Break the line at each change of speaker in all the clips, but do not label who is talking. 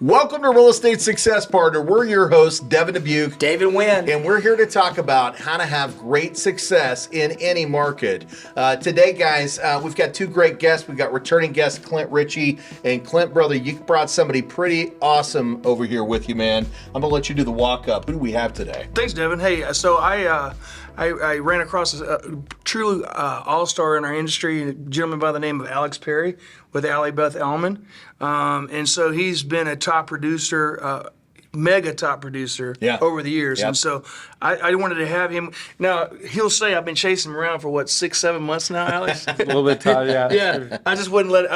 Welcome to Real Estate Success Partner. We're your hosts, Devin Dubuc,
David Nguyen,
and we're here to talk about how to have great success in any market. Today, guys, we've got two great guests. We've got returning guests, Clint Richey. And Clint, brother, you brought somebody pretty awesome over here with you, man. I'm going to let you do the walk-up. Who do we have today?
Thanks, Devin. Hey, so I ran across a true all-star in our industry, a gentleman by the name of Alex Perry with Allie Beth Allman. And so he's been a top producer, mega top producer over the years.
Yep.
And so I wanted to have him. Now, he'll say I've been chasing him around for, 6-7 months now, Alex?
A little bit tired, yeah.
Yeah, I just wouldn't let it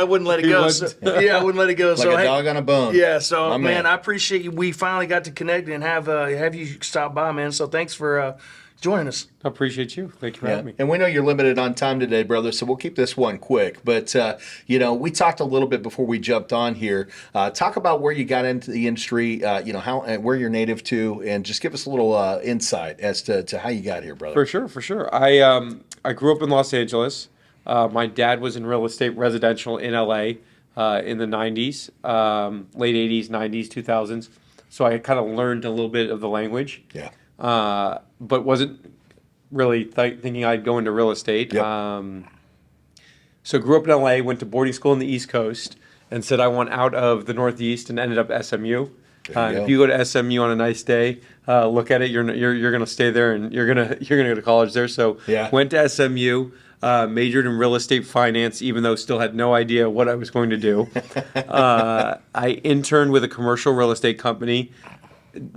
go. So, I wouldn't let it go.
Like a dog on a bone.
Yeah, so,
My
man, I appreciate you. We finally got to connect and have you stop by, man. So thanks for joining us.
I appreciate you. Thank you for having me.
And we know you're limited on time today, brother, so we'll keep this one quick. But, we talked a little bit before we jumped on here. Talk about where you got into the industry, how and where you're native to, and just give us a little insight as to how you got here, brother.
For sure. I grew up in Los Angeles. My dad was in real estate residential in LA in the 90s, late 80s, 90s, 2000s. So I kind of learned a little bit of the language.
Yeah.
But wasn't really thinking I'd go into real estate.
Yep.
So grew up in LA, went to boarding school in the East Coast, and said I want out of the Northeast, and ended up at SMU. If you go to SMU on a nice day, look at it. You're going to stay there, and you're gonna go to college there. So went to SMU. Majored in real estate finance, even though still had no idea what I was going to do. I interned with a commercial real estate company.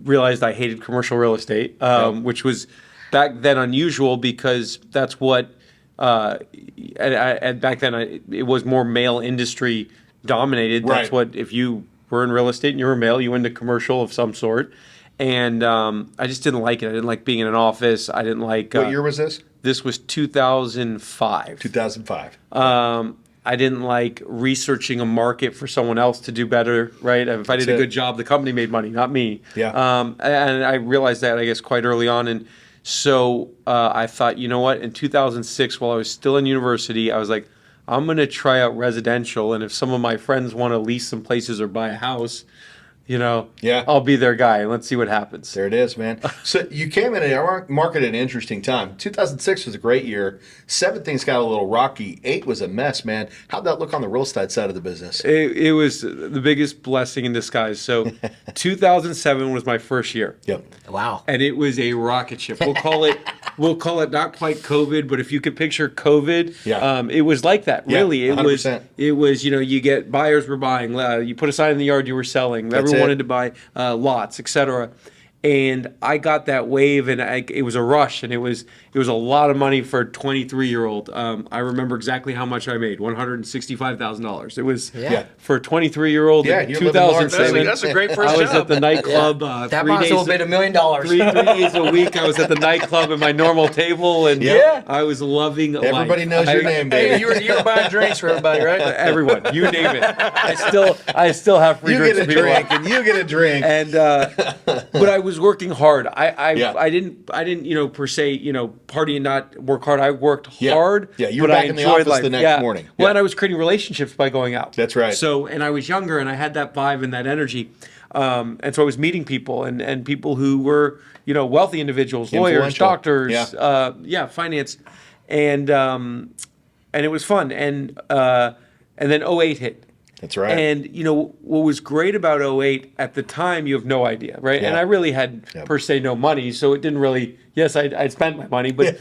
Realized I hated commercial real estate, which was back then unusual because that's what, and back then it was more male industry dominated.
Right.
That's what, if you were in real estate and you were male, you went into commercial of some sort. And I just didn't like it. I didn't like being in an office. I didn't like...
What year was this?
This was 2005.
2005.
I didn't like researching a market for someone else to do better, right? If I did a good job, the company made money, not me.
Yeah.
And I realized that, I guess, quite early on. And so I thought, you know what? In 2006, while I was still in university, I was like, I'm going to try out residential. And if some of my friends want to lease some places or buy a house, I'll be their guy, and let's see what happens.
There it is, man. So you came in a market at an interesting time. 2006 was a great year. 7 things got a little rocky. 8 was a mess, man. How'd that look on the real estate side of the business?
It was the biggest blessing in disguise. So 2007 was my first year.
Yep.
Wow.
And it was a rocket ship. We'll call it not quite COVID, but if you could picture COVID, it was like that. Really, it
100%.
was. You get buyers were buying. You put a sign in the yard, you were selling. Everyone wanted to buy lots, etc. And I got that wave, and it was a rush, and it was a lot of money for a 23-year-old. I remember exactly how much I made: $165,000. It was for a 23-year-old in 2007.
That's a great first
I was
job.
at the nightclub.
That must have been $1 million.
3 days a week. I was at the nightclub at my normal table, and I was loving life.
Everybody knows your name, baby.
Hey, you were buying drinks for everybody, right?
Everyone, you name it. I still have free drinks.
You get a drink, and you get a drink.
And but I was working hard. I didn't per se party and not work hard. I worked hard.
Yeah, you were
but
back
I
in the
enjoyed
office
life.
the next morning.
Well, and I was creating relationships by going out.
That's right.
So, and I was younger, and I had that vibe and that energy. And so I was meeting people and people who were wealthy individuals, lawyers, doctors, finance, and it was fun. And then '08 hit.
That's right.
And what was great about '08 at the time, you have no idea, right?
Yeah.
And I really had per se no money, so it didn't really. Yes, I'd spent my money, but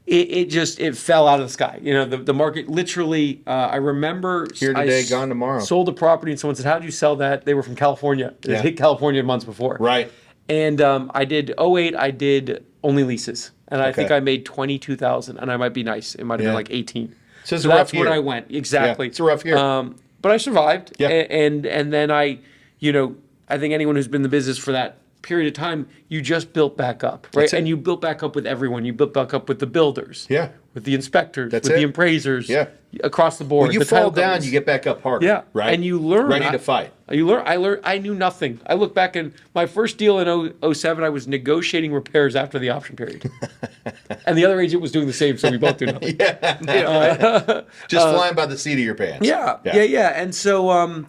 it fell out of the sky. The market literally. I remember
here today, gone tomorrow.
Sold a property, and someone said, "How did you sell that?" They were from California. It hit California months before.
Right.
And I did '08. I did only leases, and I think I made $22,000, and I might be nice. It might have been like 18.
So
that's when I went exactly.
Yeah, it's a rough year.
But I survived,
Yeah.
and then I think anyone who's been in the business for that period of time, you just built back up, right? And you built back up with everyone. You built back up with the builders, with the inspectors, with the appraisers, across the board.
When you fall down, you get back up harder, right?
And you learn.
Ready to fight.
You learn. I learned. I knew nothing. I look back at my first deal in '07. I was negotiating repairs after the option period, and the other agent was doing the same. So we both do nothing.
Just flying by the seat of your pants.
Yeah. And so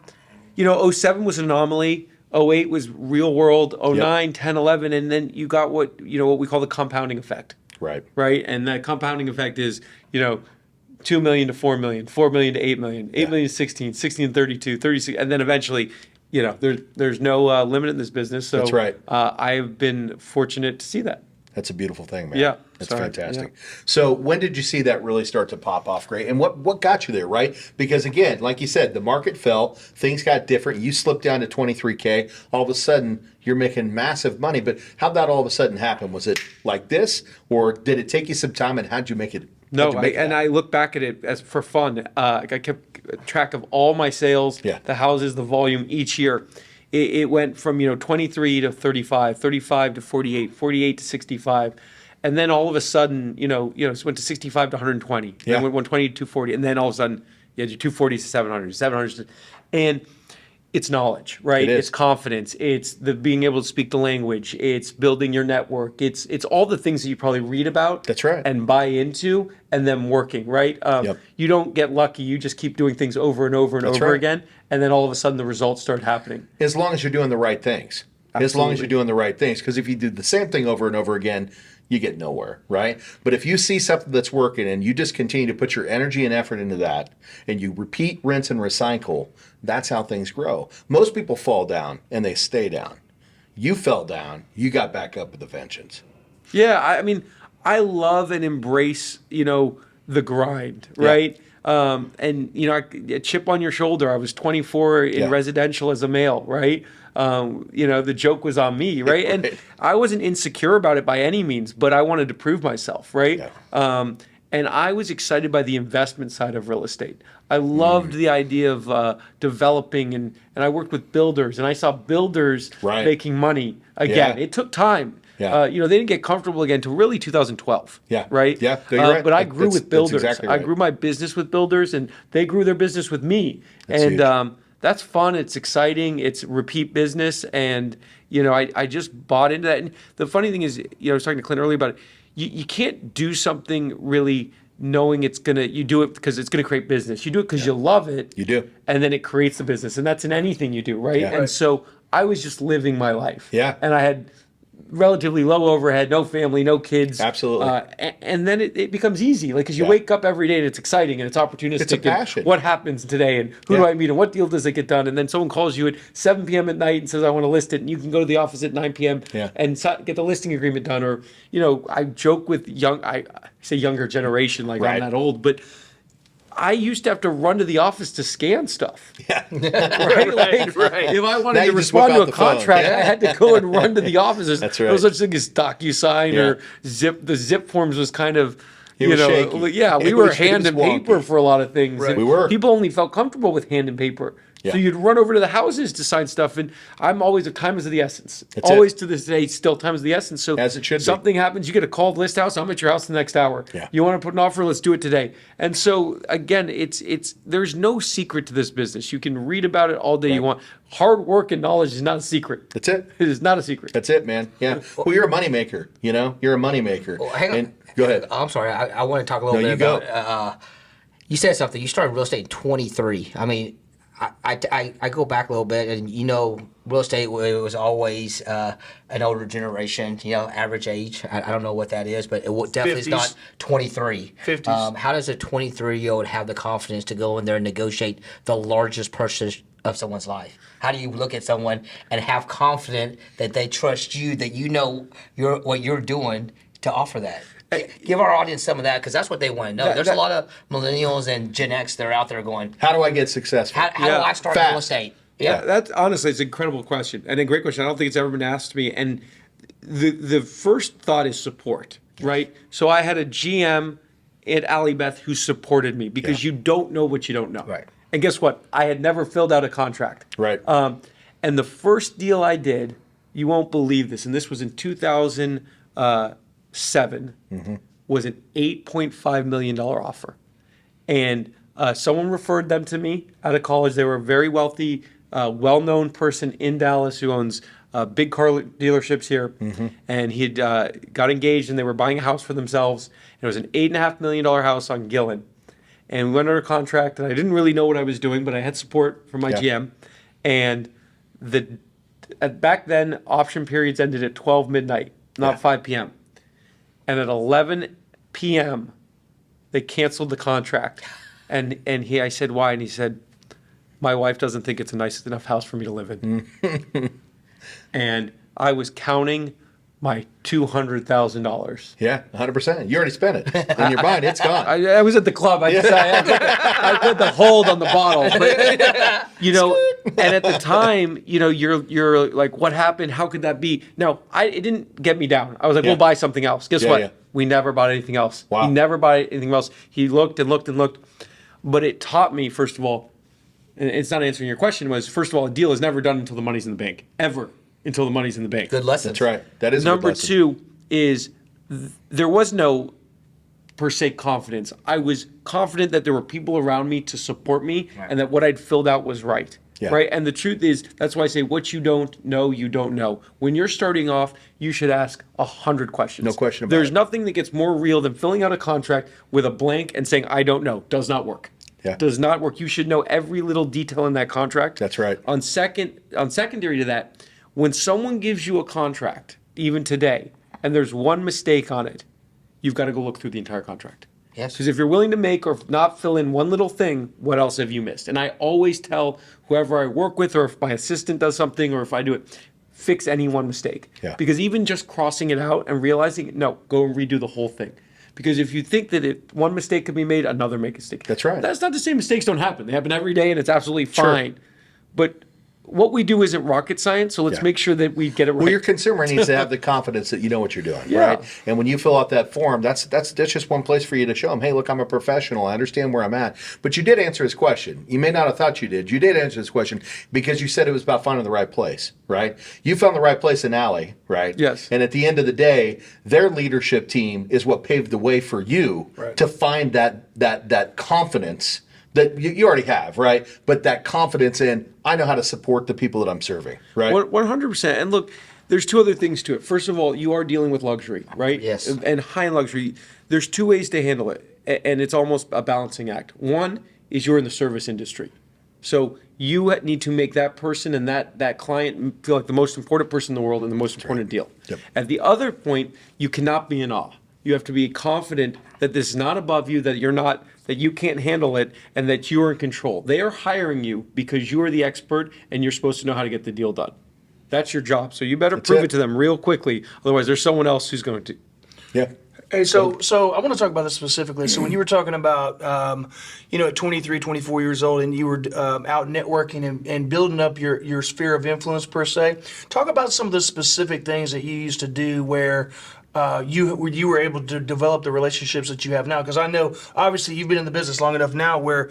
'07 was an anomaly. '08 was real world. '09, 10, 11, and then you got what we call the compounding effect.
Right.
Right. And that compounding effect is, 2 million to 4 million, 4 million to 8 million, 8 million to 16, 16 to 32, 36, and then eventually, there's no limit in this business. So
That's right.
I've been fortunate to see that.
That's a beautiful thing, man.
Yeah.
That's
Sorry.
fantastic.
Yeah.
So when did you see that really start to pop off great? And what got you there, right? Because again, like you said, the market fell, things got different. You slipped down to 23K. All of a sudden, you're making massive money. But how'd that all of a sudden happen? Was it like this, or did it take you some time, and how'd you make it?
No, I look back at it as for fun. I kept track of all my sales, the houses, the volume each year. It went from 23 to 35, 35 to 48, 48 to 65, and then all of a sudden it went to 65 to 120, then went 120 to 240, and then all of a sudden you had your 240s to 700, 700, and it's knowledge, right? It's confidence. It's the being able to speak the language. It's building your network. It's all the things that you probably read about.
That's right.
And buy into, and then working, right? You don't get lucky. You just keep doing things over and over and over again, and then all of a sudden the results start happening.
As long as you're doing the right things.
Absolutely.
As long as you're doing the right things. Because if you do the same thing over and over again, you get nowhere, right? But if you see something that's working and you just continue to put your energy and effort into that, and you repeat, rinse, and recycle, that's how things grow. Most people fall down and they stay down. You fell down, you got back up with a vengeance.
Yeah, I mean, I love and embrace, the grind, right? And a chip on your shoulder. I was 24 in residential as a male, right? The joke was on me, right? And I wasn't insecure about it by any means, but I wanted to prove myself, right? And I was excited by the investment side of real estate. I loved the idea of developing, and I worked with builders, and I saw builders making money again. It took time. They didn't get comfortable again until really 2012. Right?
Yeah, you're right.
But I grew with builders.
Exactly right.
I grew my business with builders, and they grew their business with me.
That's huge.
That's fun. It's exciting. It's repeat business, and I just bought into that. And the funny thing is, I was talking to Clint earlier about it. You can't do something really knowing you do it because it's gonna create business. You do it because you love it.
You do,
and then it creates the business, and that's in anything you do, right? And so I was just living my life. And I had relatively low overhead, no family, no kids.
Absolutely.
And then it becomes easy, like, because you wake up every day and it's exciting and it's opportunistic.
It's a passion.
What happens today, and who do I meet, and what deal does it get done? And then someone calls you at 7 p.m. at night and says, I want to list it, and you can go to the office at 9 p.m. And get the listing agreement done. Or, I joke with I say younger generation, like I'm not old, but I used to have to run to the office to scan stuff. Right? If I wanted to respond to a contract, I had to go and run to the office.
That's right.
There was such thing as DocuSign or Zip. The Zip forms was kind of, we were hand and paper for a lot of things.
We were.
People only felt comfortable with hand and paper. So you'd run over to the houses to sign stuff, and I'm always, time is of the essence. Always to this day, still time is of the essence. So
as it should be.
Something happens, you get a call to list house, I'm at your house the next hour. You want to put an offer, let's do it today. And so again, there's no secret to this business. You can read about it all day you want. Hard work and knowledge is not a secret.
That's it.
It is not a secret.
That's it, man. Yeah. Well, you're a moneymaker. You're a moneymaker.
Well, hang on.
Go ahead.
I'm sorry. I want to talk a little bit about. You said something. You started real estate in 23. I mean, I go back a little bit, and real estate was always an older generation. Average age. I don't know what that is, but it definitely is not 23.
50s.
How does a 23-year-old have the confidence to go in there and negotiate the largest purchase of someone's life? How do you look at someone and have confidence that they trust you, that what you're doing to offer that? Give our audience some of that, because that's what they want to know. There's a lot of millennials and Gen X that are out there going,
how do I get successful?
How do I start real estate?
That's honestly, it's an incredible question, and a great question. I don't think it's ever been asked to me. And the first thought is support, right? So I had a GM at Allie Beth who supported me, because you don't know what you don't know.
Right.
And guess what? I had never filled out a contract.
Right.
And the first deal I did, you won't believe this, and this was in 2007, was an $8.5 million offer. And someone referred them to me out of college. They were a very wealthy, well-known person in Dallas who owns big car dealerships here. And he had got engaged, and they were buying a house for themselves. And it was an $8.5 million house on Gillen. And we went under contract, and I didn't really know what I was doing, but I had support from my GM. And back then, option periods ended at 12 midnight, not 5 p.m. And at 11 p.m., they canceled the contract. And I said, why? And he said, my wife doesn't think it's a nice enough house for me to live in. And I was counting my $200,000.
Yeah, 100%. You already spent it. In your mind, it's gone.
I was at the club. I put the hold on the bottle. But, you know, and at the time, you know, you're like, what happened? How could that be? No, it didn't get me down. I was like, we'll buy something else. Guess what?
Yeah.
We never bought anything else.
Wow.
He never bought anything else. He looked and looked and looked. But it taught me, first of all, and it's not answering your question, was first of all, a deal is never done until the money's in the bank. Ever. Until the money's in the bank.
Good lesson.
That's right. That is a good
Number
lesson.
two is there was no per se confidence. I was confident that there were people around me to support me and that what I'd filled out was right.
Yeah.
Right. And the truth is, that's why I say what you don't know, you don't know. When you're starting off, you should ask 100 questions.
No question about
There's
it.
nothing that gets more real than filling out a contract with a blank and saying, I don't know. Does not work.
Yeah.
Does not work. You should know every little detail in that contract.
That's right.
On secondary to that, when someone gives you a contract, even today, and there's one mistake on it, you've got to go look through the entire contract.
Yes.
Because if you're willing to make or not fill in one little thing, what else have you missed? And I always tell whoever I work with, or if my assistant does something, or if I do it, fix any one mistake.
Yeah.
Because even just crossing it out and realizing, no, go and redo the whole thing. Because if you think that one mistake could be made, another mistake.
That's right.
That's not to say mistakes don't happen. They happen every day, and it's absolutely fine. But what we do isn't rocket science, so let's make sure that we get it right.
Well, your consumer needs to have the confidence that you know what you're doing,
Yeah.
right? And when you fill out that form, that's just one place for you to show them, hey, look, I'm a professional. I understand where I'm at. But you did answer his question. You may not have thought you did. You did answer his question because you said it was about finding the right place, right? You found the right place in Allie, right?
Yes.
And at the end of the day, their leadership team is what paved the way for you to find that confidence that you already have, right? But that confidence in, I know how to support the people that I'm serving, right?
100%. And look, there's two other things to it. First of all, you are dealing with luxury, right?
Yes.
And high-end luxury. There's two ways to handle it, and it's almost a balancing act. One is you're in the service industry. So you need to make that person and that client feel like the most important person in the world and the most important deal.
Yep.
At the other point, you cannot be in awe. You have to be confident that this is not above you, that you can't handle it, and that you are in control. They are hiring you because you are the expert and you're supposed to know how to get the deal done. That's your job. So you better prove it to them real quickly. Otherwise, there's someone else who's going to.
Yeah.
Hey, so I want to talk about this specifically. So when you were talking about, at 23, 24 years old, and you were out networking and building up your sphere of influence per se, talk about some of the specific things that you used to do where you were able to develop the relationships that you have now. Because I know, obviously, you've been in the business long enough now where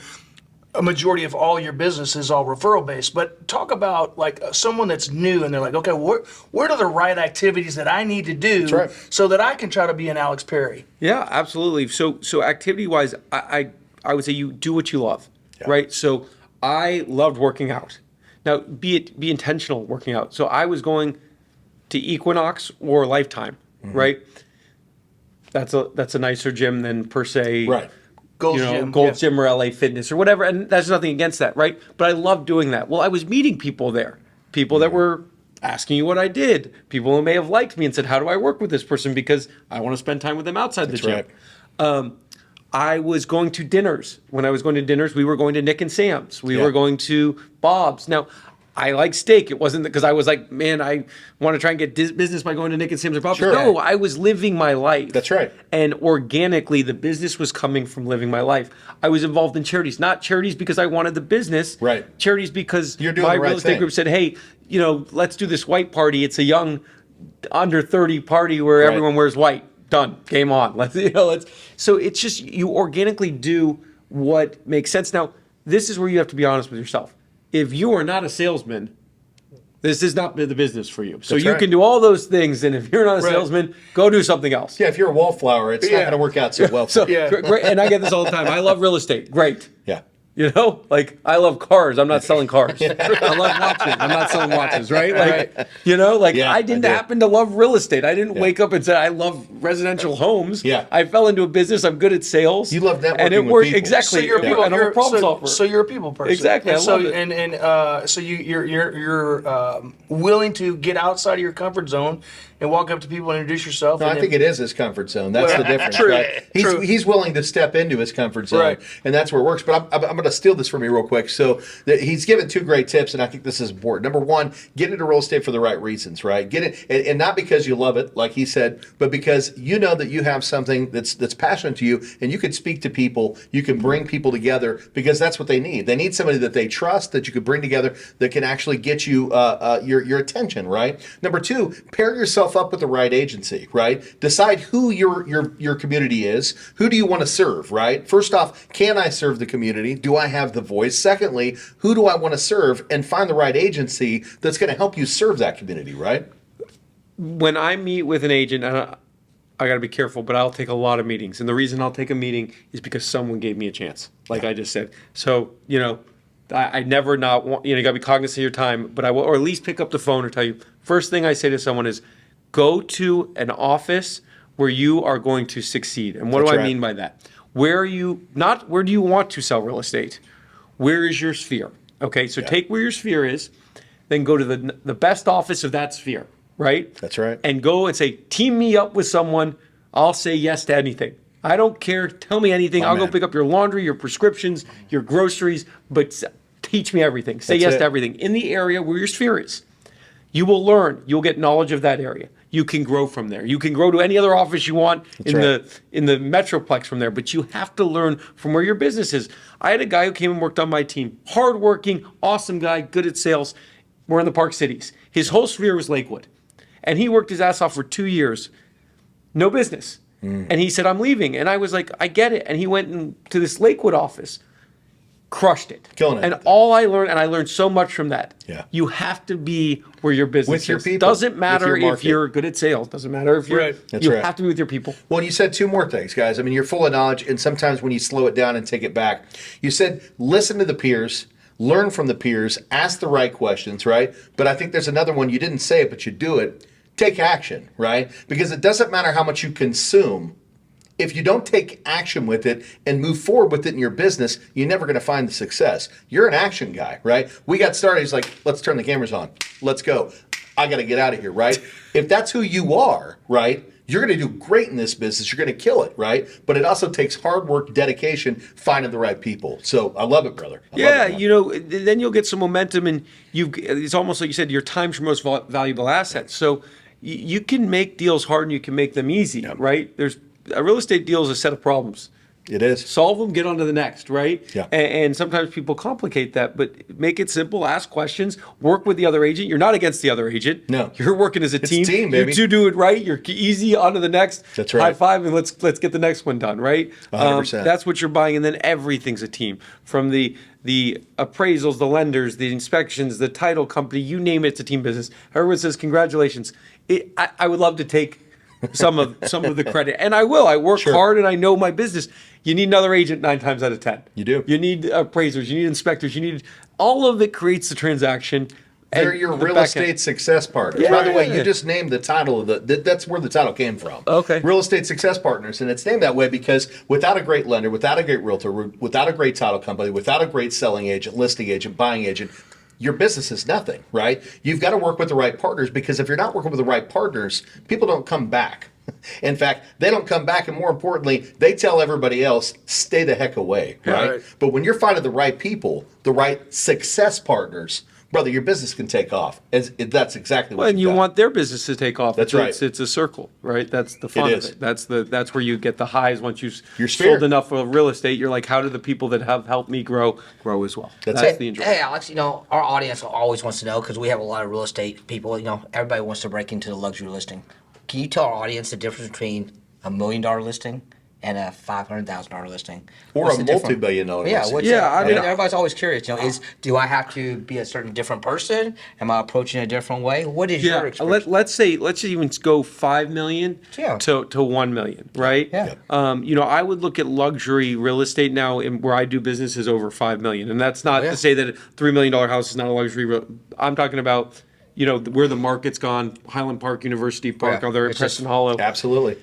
a majority of all your business is all referral based, but talk about like someone that's new and they're like, okay, what are the right activities that I need to do so that I can try to be an Alex Perry?
Yeah, absolutely. So activity wise, I would say you do what you love, right? So I loved working out. Now be intentional working out. So I was going to Equinox or Lifetime, right? That's a nicer gym than per se,
Right.
Gold's Gym or LA Fitness or whatever, and there's nothing against that, right? But I love doing that. Well, I was meeting people there, people that were asking you what I did, people who may have liked me and said, how do I work with this person? Because I want to spend time with them outside the gym.
Right.
I was going to dinners. When I was going to dinners, we were going to Nick and Sam's. We were going to Bob's. Now, I like steak. It wasn't because I was like, man, I want to try and get business by going to Nick and Sam's or Bob's.
Sure.
No, I was living my life.
That's right.
And organically, the business was coming from living my life. I was involved in charities, not charities because I wanted the business.
Right.
Charities because
You're doing
my
the right
real estate
thing.
group said, hey, let's do this white party. It's a young, under 30 party where everyone wears white. Done. Game on. So it's just you organically do what makes sense. Now, this is where you have to be honest with yourself. If you are not a salesman, this is not the business for you. So
That's
you
right.
can do all those things, and if you're not a salesman, go do something else.
Yeah, if you're a wallflower, it's not going to work out so well for you.
Great, and I get this all the time. I love real estate. Great.
Yeah.
You know, like I love cars. I'm not selling cars. I love watches. I'm not selling watches, right? Like, you know, like
Yeah,
I didn't
I do.
happen to love real estate. I didn't wake up and say I love residential homes.
Yeah.
I fell into a business. I'm good at sales.
You love networking
and it
with
worked
people.
exactly.
So you're a people,
and I'm a problem solver.
so you're a people person.
Exactly,
And
I
so
love it.
so you're willing to get outside of your comfort zone and walk up to people and introduce yourself.
No,
and
I think it is his comfort zone. That's the difference,
true,
right?
true.
He's willing to step into his comfort zone,
Right.
and that's where it works. But I'm going to steal this from you real quick. So he's given 2 great tips, and I think this is important. Number 1, get into real estate for the right reasons, right? Get it, and not because you love it, like he said, but because you know that you have something that's passionate to you, and you can speak to people, you can bring people together, because that's what they need. They need somebody that they trust, that you could bring together, that can actually get you your attention, right? Number 2, pair yourself up with the right agency, right? Decide who your community is. Who do you want to serve, right? First off, can I serve the community? Do I have the voice? Secondly, who do I want to serve? And find the right agency that's going to help you serve that community, right?
When I meet with an agent, and I got to be careful, but I'll take a lot of meetings. And the reason I'll take a meeting is because someone gave me a chance, like I just said. So, you know, I never not want, you know, you got to be cognizant of your time, but I will, or at least pick up the phone or tell you, first thing I say to someone is, go to an office where you are going to succeed. And what
That's
do I
right.
mean by that? Where are you, not where do you want to sell real estate? Where is your sphere? Okay, so take where your sphere is, then go to the best office of that sphere, right?
That's right.
And go and say, team me up with someone. I'll say yes to anything. I don't care. Tell me anything. I'll go
man.
pick up your laundry, your prescriptions, your groceries, but teach me everything. Say
That's
yes
it.
to everything in the area where your sphere is. You will learn. You'll get knowledge of that area. You can grow from there. You can grow to any other office you want in
right.
the metroplex from there, but you have to learn from where your business is. I had a guy who came and worked on my team. Hardworking, awesome guy, good at sales. We're in the Park Cities. His whole sphere was Lakewood. And he worked his ass off for 2 years. No business. And he said, I'm leaving. And I was like, I get it. And he went to this Lakewood office. Crushed it.
Killing it.
And all I learned, and I learned so much from that.
Yeah.
You have to be where your business
With your
is.
people.
Doesn't matter
With your
if
market.
you're good at sales. Doesn't matter if you're.
Right.
That's
you
right.
have to be with your people.
Well, you said 2 more things, guys. I mean, you're full of knowledge, and sometimes when you slow it down and take it back, you said listen to the peers, learn from the peers, ask the right questions, right? But I think there's another one. You didn't say it, but you do it. Take action, right? Because it doesn't matter how much you consume. If you don't take action with it and move forward with it in your business, you're never going to find the success. You're an action guy, right? We got started. He's like, let's turn the cameras on. Let's go. I got to get out of here, right? If that's who you are, right, you're going to do great in this business. You're going to kill it, right? But it also takes hard work, dedication, finding the right people. So I love it, brother. I love
Yeah,
it, man.
you know, then you'll get some momentum, and it's almost like you said, your time's your most valuable asset. So you can make deals hard and you can make them easy, right? There's a real estate deal is a set of problems.
It is.
Solve them, get on to the next, right?
Yeah.
And sometimes people complicate that, but make it simple, ask questions, work with the other agent. You're not against the other agent.
No.
You're working as a
It's
team.
team, baby.
You two do it right. You're easy, on to the next.
That's right.
High five, and let's get the next one done, right?
100%.
That's what you're buying, and then everything's a team. From the appraisals, the lenders, the inspections, the title company, you name it, it's a team business. Everyone says, congratulations. I would love to take some of the credit, and I will. I work
Sure.
hard, and I know my business. You need another agent 9 times out of 10.
You do.
You need appraisers. You need inspectors. You need all of it creates the transaction.
They're
and
your
the
real
back
estate
end.
success partners.
Yeah.
By the way, you just named the title of that's where the title came from.
Okay.
Real estate success partners. And it's named that way because without a great lender, without a great realtor, without a great title company, without a great selling agent, listing agent, buying agent, your business is nothing, right? You've got to work with the right partners, because if you're not working with the right partners, people don't come back. In fact, they don't come back, and more importantly, they tell everybody else, stay the heck away, right?
Right.
But when you're finding the right people, the right success partners, brother, your business can take off. That's exactly what
Well, and you
got.
want their business to take off.
That's
It's-
right.
It's a circle, right? That's the fun
It
of
is.
it. That's where you get the highs once you've
Your sphere.
sold enough of real estate. You're like, how do the people that have helped me grow as well?
That's
That's
it.
the enjoyment.
Hey, Alex, you know, our audience always wants to know, because we have a lot of real estate people, you know, everybody wants to break into the luxury listing. Can you tell our audience the difference between $1 million listing and a $500,000 listing?
Or
What's
a
the difference?
multi-billion-dollar
Yeah,
listing.
what's
I mean,
everybody's always curious. Do I have to be a certain different person? Am I approaching a different way? What is your experience?
Let's even go 5 million
Yeah.
to 1 million, right?
Yeah.
I would look at luxury real estate now, where I do business is over 5 million, and that's not
yeah.
to say that a $3 million house is not a luxury. I'm talking about where the market's gone, Highland Park, University Park,
Yeah.
other
It's
Preston
just-
Hollow.
Absolutely.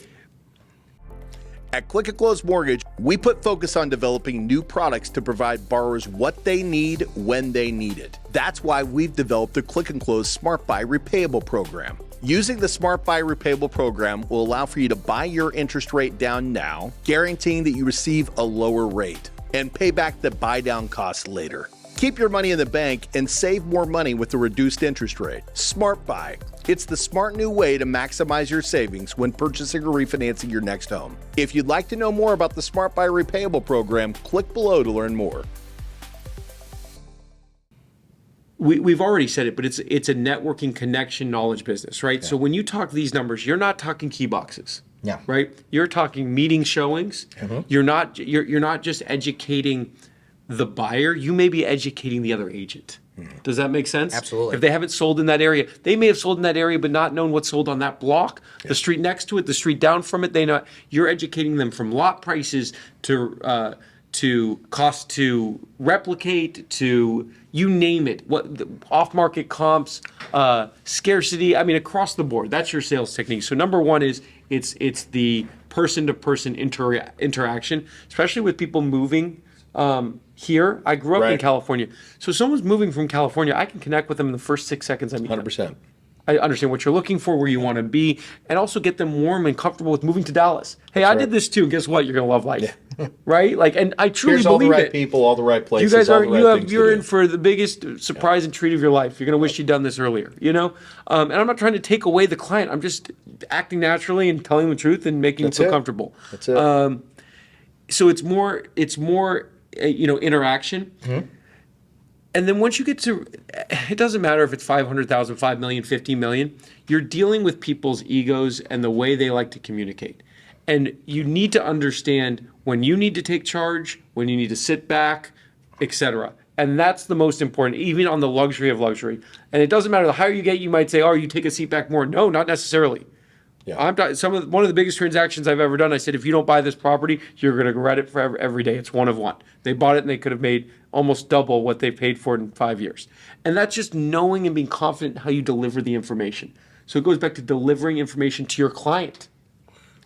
At Click and Close Mortgage, we put focus on developing new products to provide borrowers what they need when they need it. That's why we've developed the Click and Close Smart Buy Repayable program. Using the Smart Buy Repayable program will allow for you to buy your interest rate down now, guaranteeing that you receive a lower rate, and pay back the buy down costs later. Keep your money in the bank and save more money with the reduced interest rate. Smart Buy. It's the smart new way to maximize your savings when purchasing or refinancing your next home. If you'd like to know more about the Smart Buy Repayable program, click below to learn more.
We've already said it, but it's a networking connection knowledge business, right? So when you talk these numbers, you're not talking key boxes.
Yeah.
Right? You're talking meeting showings.
Mm-hmm.
You're not just educating the buyer, you may be educating the other agent. Does that make sense?
Absolutely.
If they haven't sold in that area, they may have sold in that area but not known what's sold on that block, the street next to it, the street down from it. You're educating them from lot prices to cost to replicate, to you name it, off-market comps, scarcity. I mean, across the board. That's your sales technique. So number one is it's the person-to-person interaction, especially with people moving. Here, I grew up in California. So if someone's moving from California, I can connect with them in the first 6 seconds I meet them.
100%.
I understand what you're looking for, where you want to be, and also get them warm and comfortable with moving to Dallas. Hey, I did this too. Guess what? You're gonna love life, right? And I truly
Here's all the
believe
right
it.
people, all the right places.
You guys
all
are
the right things to
you're
do.
in for the biggest surprise and treat of your life. You're gonna wish you'd done this earlier, And I'm not trying to take away the client. I'm just acting naturally and telling the truth and making them feel comfortable.
That's it.
So it's more interaction.
Mm-hmm.
And then once you get to, it doesn't matter if it's 500,000, 5 million, 50 million, you're dealing with people's egos and the way they like to communicate. And you need to understand when you need to take charge, when you need to sit back, etc. And that's the most important, even on the luxury of luxury. And it doesn't matter, the higher you get, you might say, oh, you take a seat back more. No, not necessarily.
Yeah.
One of the biggest transactions I've ever done, I said, if you don't buy this property, you're going to regret it forever, every day. It's one of one. They bought it and they could have made almost double what they paid for it in 5 years. And that's just knowing and being confident in how you deliver the information. So it goes back to delivering information to your client,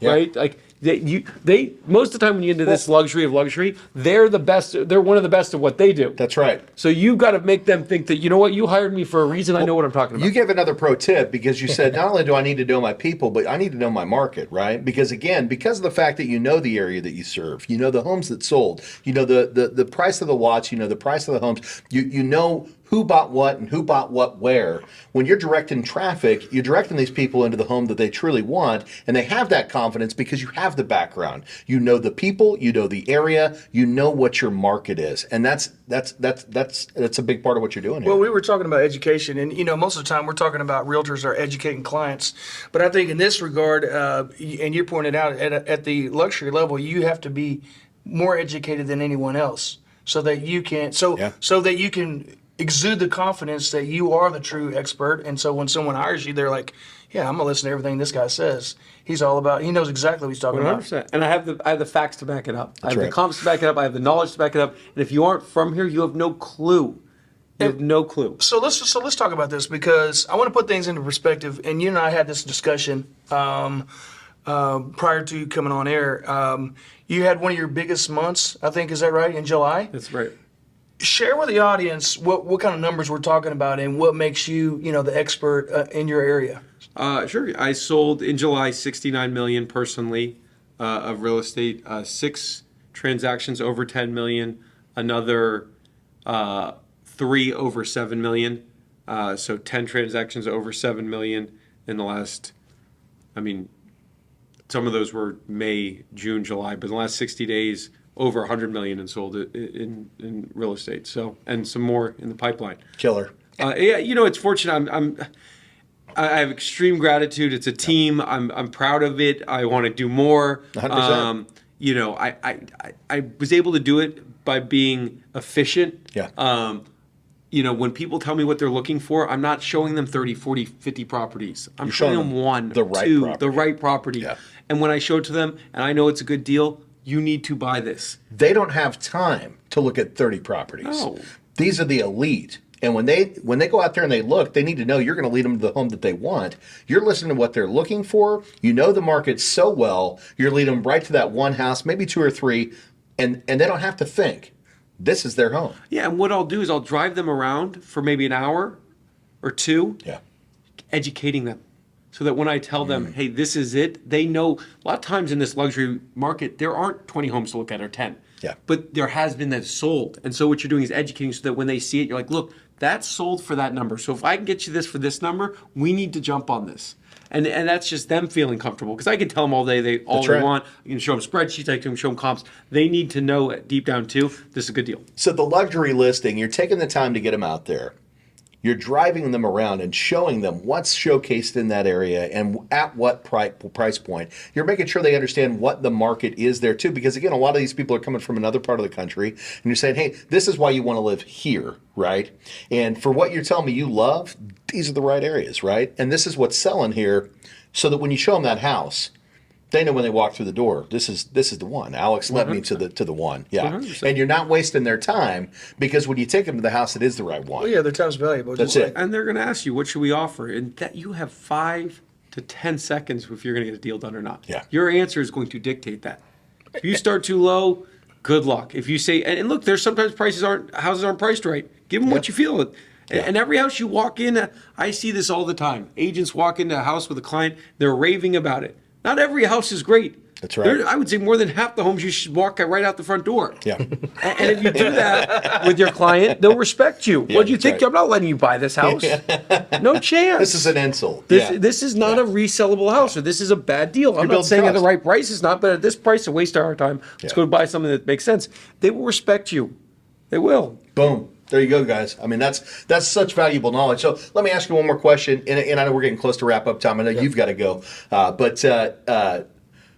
right? Like they most of the time when you get into this luxury of luxury, they're the best. They're one of the best at what they do.
That's right.
So you've got to make them think that, you know what, you hired me for a reason. I know what I'm talking about.
You gave another pro tip because you said not only do I need to know my people, but I need to know my market, right? Because again, because of the fact that you know the area that you serve, you know the homes that sold, you know the price of the lots, you know the price of the homes, you know who bought what and who bought what where. When you're directing traffic, you're directing these people into the home that they truly want, and they have that confidence because you have the background. You know the people, you know the area, you know what your market is, and that's a big part of what you're doing here.
Well, we were talking about education, and most of the time we're talking about realtors are educating clients. But I think in this regard, and you pointed out at the luxury level, you have to be more educated than anyone else, so that you can so that you can exude the confidence that you are the true expert. And so when someone hires you, they're like, yeah, I'm gonna listen to everything this guy says. He knows exactly what he's talking
100%.
about.
And I have the facts to back it up. I have
right.
the comps to back it up. I have the knowledge to back it up. And if you aren't from here, you have no clue. You have no clue.
So let's talk about this, because I want to put things into perspective. And you and I had this discussion prior to coming on air. You had one of your biggest months, I think, is that right, in July?
That's right.
Share with the audience what kind of numbers we're talking about and what makes you, the expert in your area.
Sure. I sold in July 69 million personally of real estate. 6 transactions over 10 million. Another 3 over 7 million. So 10 transactions over 7 million in the last. I mean, some of those were May, June, July, but in the last 60 days. Over 100 million and sold it in real estate. So, and some more in the pipeline.
Killer.
It's fortunate. I have extreme gratitude. It's a team. I'm proud of it. I want to do more.
100%.
I was able to do it by being efficient.
Yeah.
When people tell me what they're looking for, I'm not showing them 30, 40, 50 properties. I'm
You're
showing
showing
them
them
one,
the right
two,
property.
the right property.
Yeah.
And when I show it to them and I know it's a good deal, you need to buy this.
They don't have time to look at 30 properties.
No.
These are the elite. And when they go out there and they look, they need to know you're going to lead them to the home that they want. You're listening to what they're looking for. You know the market so well. You're leading them right to that one house, maybe two or three, and they don't have to think. This is their home.
Yeah, and what I'll do is I'll drive them around for maybe an hour or two,
Yeah.
educating them. So that when I tell them, hey, this is it, they know. A lot of times in this luxury market, there aren't 20 homes to look at or 10.
Yeah.
But there has been that's sold. And so what you're doing is educating so that when they see it, you're like, look, that's sold for that number. So if I can get you this for this number, we need to jump on this. And that's just them feeling comfortable. Because I can tell them all day they
right.
want. I can show them spreadsheets. I can show them comps. They need to know deep down too, this is a good deal.
So the luxury listing, you're taking the time to get them out there. You're driving them around and showing them what's showcased in that area and at what price point. You're making sure they understand what the market is there too, because again, a lot of these people are coming from another part of the country, and you're saying, hey, this is why you want to live here, right? And for what you're telling me you love, these are the right areas, right? And this is what's selling here, so that when you show them that house, they know when they walk through the door, this is the one. Alex led me to the one. Yeah.
100%.
And you're not wasting their time, because when you take them to the house, it is the right one.
Well, yeah, their time's valuable.
That's
just
it.
And they're going to ask you, what should we offer? And that you have 5 to 10 seconds if you're going to get a deal done or not.
Yeah.
Your answer is going to dictate that. If you start too low, good luck. If you say, and look, there's sometimes houses aren't priced right. Give them what you feel. And every house you walk in, I see this all the time. Agents walk into a house with a client, they're raving about it. Not every house is great.
That's right.
I would say more than half the homes you should walk right out the front door.
Yeah.
And if you do that with your client, they'll respect you.
Yeah,
What do you
that's
think?
right.
I'm not letting you buy this house. No chance.
This is an insult.
This is not a resellable house, or this is a bad deal. I'm not
building
saying at the
trust.
right price it's not, but at this price, a waste of our time. Let's go buy something that makes sense. They will respect you. They will.
Boom. There you go, guys. I mean, that's such valuable knowledge. So let me ask you one more question, and I know we're getting close to wrap up time. I know you've got to go, but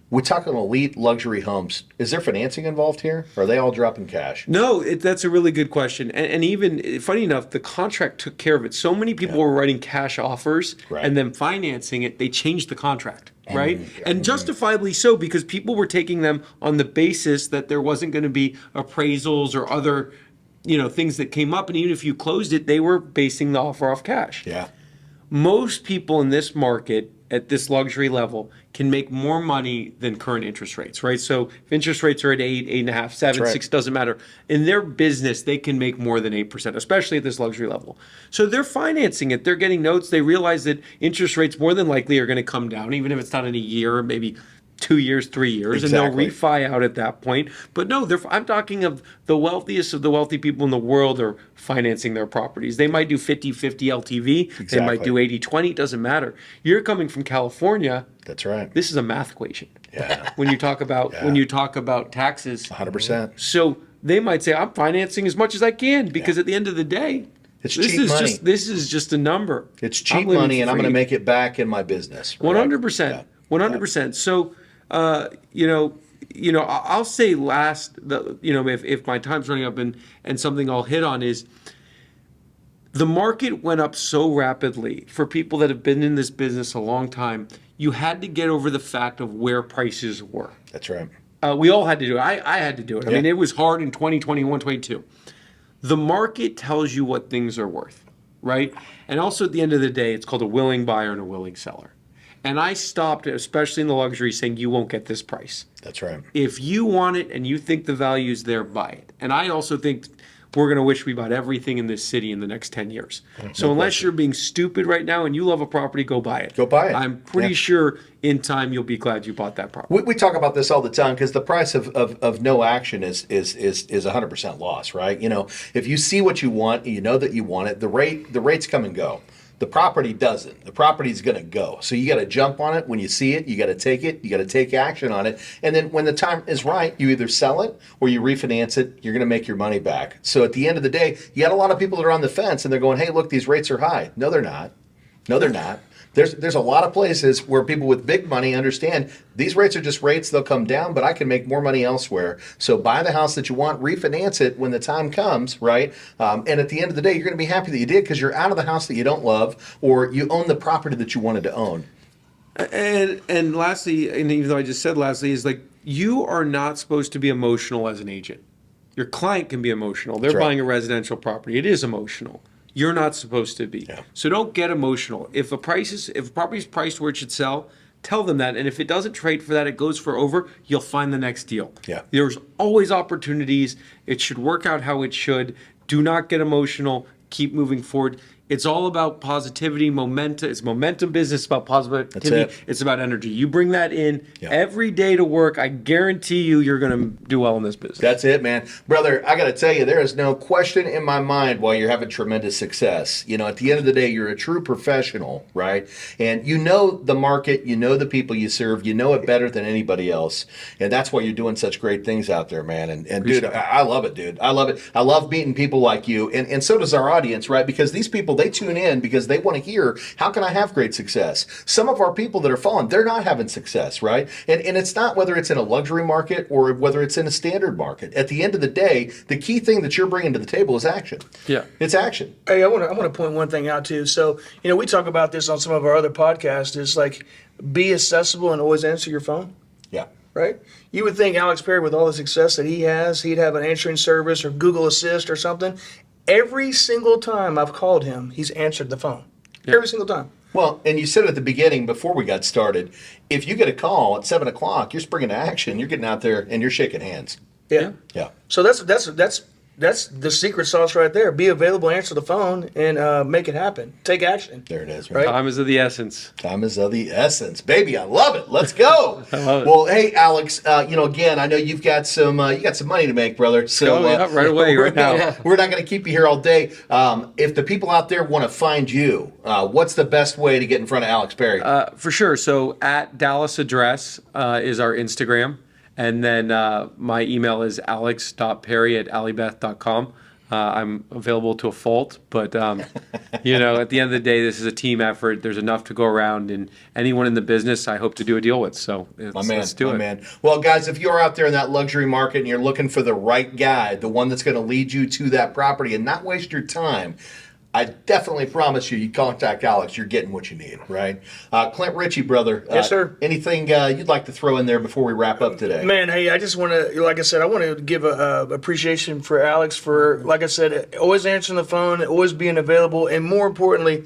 we talk on elite luxury homes. Is there financing involved here? Or are they all dropping cash?
No, that's a really good question. And even, funny enough, the contract took care of it. So many people were writing cash offers and then financing it. They changed the contract, right? And justifiably so, because people were taking them on the basis that there wasn't going to be appraisals or other things that came up. And even if you closed it, they were basing the offer off cash.
Yeah.
Most people in this market at this luxury level can make more money than current interest rates, right? So if interest rates are at 8, 8.5, 7,
right.
6, doesn't matter. In their business, they can make more than 8%, especially at this luxury level. So they're financing it. They're getting notes. They realize that interest rates more than likely are going to come down, even if it's not in a year, maybe 2 years, 3 years,
Exactly.
and they'll refi out at that point. But no, I'm talking of the wealthiest of the wealthy people in the world are financing their properties. They might do 50-50 LTV. They might do 80-20. It doesn't matter. You're coming from California.
That's right.
This is a math equation.
Yeah.
When you talk about taxes.
100%.
So they might say, I'm financing as much as I can, because at the end of the day,
It's
this
cheap
is
money.
this is just a number.
It's
I'm
cheap
living
money, and I'm going to
free.
make it back in my business. Right?
100%. 100%. So, I'll say last, if my time's running up and something I'll hit on is the market went up so rapidly for people that have been in this business a long time. You had to get over the fact of where prices were.
That's right.
We all had to do it. I had to do it. I
Yeah.
mean, it was hard in 2021, 22. The market tells you what things are worth, right? And also at the end of the day, it's called a willing buyer and a willing seller. And I stopped, especially in the luxury, saying you won't get this price.
That's right.
If you want it and you think the value is there, buy it. And I also think we're going to wish we bought everything in this city in the next 10 years. So unless you're being stupid right now and you love a property, go buy it.
Go buy it.
I'm pretty sure in time you'll be glad you bought that property.
We talk about this all the time, because the price of no action is 100% loss, right? If you see what you want, you know that you want it, the rates come and go. The property doesn't. The property's going to go. So you got to jump on it when you see it. You got to take it. You got to take action on it. And then when the time is right, you either sell it or you refinance it. You're going to make your money back. So at the end of the day, you got a lot of people that are on the fence and they're going, hey, look, these rates are high. No, they're not. No, they're not. There's a lot of places where people with big money understand these rates are just rates. They'll come down, but I can make more money elsewhere. So buy the house that you want, refinance it when the time comes, right? And at the end of the day, you're going to be happy that you did because you're out of the house that you don't love, or you own the property that you wanted to own.
And lastly, and even though I just said lastly, is like you are not supposed to be emotional as an agent. Your client can be emotional. They're
That's right.
buying a residential property. It is emotional. You're not supposed to be.
Yeah.
So don't get emotional. If a property is priced where it should sell, tell them that. And if it doesn't trade for that, it goes for over, you'll find the next deal.
Yeah.
There's always opportunities. It should work out how it should. Do not get emotional. Keep moving forward. It's all about positivity, momentum. It's momentum business. It's about positivity.
That's it.
It's about energy. You bring that in
Yeah.
every day to work. I guarantee you're going to do well in this business.
That's it, man. Brother, I got to tell you, there is no question in my mind why you're having tremendous success. You know, at the end of the day, you're a true professional, right? And you know the market, you know the people you serve, you know it better than anybody else. And that's why you're doing such great things out there, man. And dude, I love it, dude. I love it. I love meeting people like you. And so does our audience, right? Because these people, they tune in because they want to hear, how can I have great success? Some of our people that are following, they're not having success, right? And it's not whether it's in a luxury market or whether it's in a standard market. At the end of the day, the key thing that you're bringing to the table is action.
Yeah.
It's action.
Hey, I want to point one thing out too. So, we talk about this on some of our other podcasts. Is like be accessible and always answer your phone.
Yeah.
Right? You would think Alex Perry, with all the success that he has, he'd have an answering service or Google Assist or something. Every single time I've called him, he's answered the phone. Yeah. Every single time.
Well, and you said at the beginning, before we got started, if you get a call at 7 o'clock, you're springing to action. You're getting out there and you're shaking hands.
Yeah.
Yeah.
So that's the secret sauce right there. Be available, answer the phone, and make it happen. Take action.
There it is, right?
Time is of the essence.
Time is of the essence, baby. I love it. Let's go.
I love it.
Well, hey, Alex. Again, I know you've got some money to make, brother. So
right away, right now.
We're not going to keep you here all day. If the people out there want to find you, what's the best way to get in front of Alex Perry?
For sure. So at Dallas Address is our Instagram. And then my email is alex.perry@alliebeth.com. I'm available to a fault, but at the end of the day, this is a team effort. There's enough to go around, and anyone in the business, I hope to do a deal with. So let's do it.
Man. Well, guys, if you're out there in that luxury market and you're looking for the right guy, the one that's going to lead you to that property and not waste your time, I definitely promise you contact Alex, you're getting what you need, right? Clint Richey, brother.
Yes, sir.
Anything you'd like to throw in there before we wrap up today?
Man, hey, I just want to, like I said, I want to give a appreciation for Alex for, like I said, always answering the phone, always being available, and more importantly,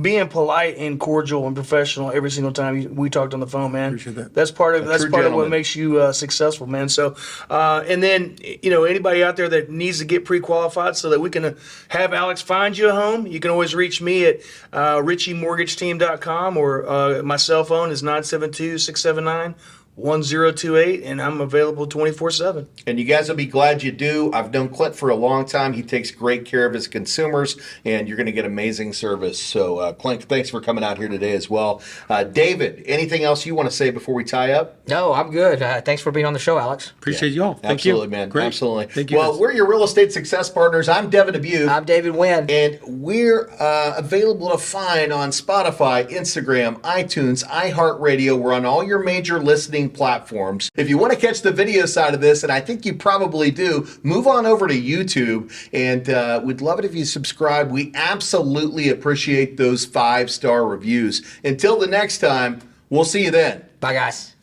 being polite and cordial and professional every single time we talked on the phone, man.
Appreciate that.
That's part of
true
what
gentleman.
makes you successful, man. So, and then anybody out there that needs to get pre-qualified so that we can have Alex find you a home, you can always reach me at RicheyMortgageTeam.com, or my cell phone is 972-679-1028, and I'm available 24/7.
And you guys will be glad you do. I've known Clint for a long time. He takes great care of his consumers, and you're going to get amazing service. So, Clint, thanks for coming out here today as well. David, anything else you want to say before we tie up?
No, I'm good. Thanks for being on the show, Alex.
Appreciate y'all. Thank you.
Absolutely, man.
Great.
Absolutely.
Thank you.
Well,
guys.
we're your real estate success partners. I'm Devin Dubuc.
I'm David Nguyen.
And we're available to find on Spotify, Instagram, iTunes, iHeartRadio. We're on all your major listening platforms. If you want to catch the video side of this, and I think you probably do, move on over to YouTube. And we'd love it if you subscribe. We absolutely appreciate those 5-star reviews. Until the next time, we'll see you then.
Bye, guys.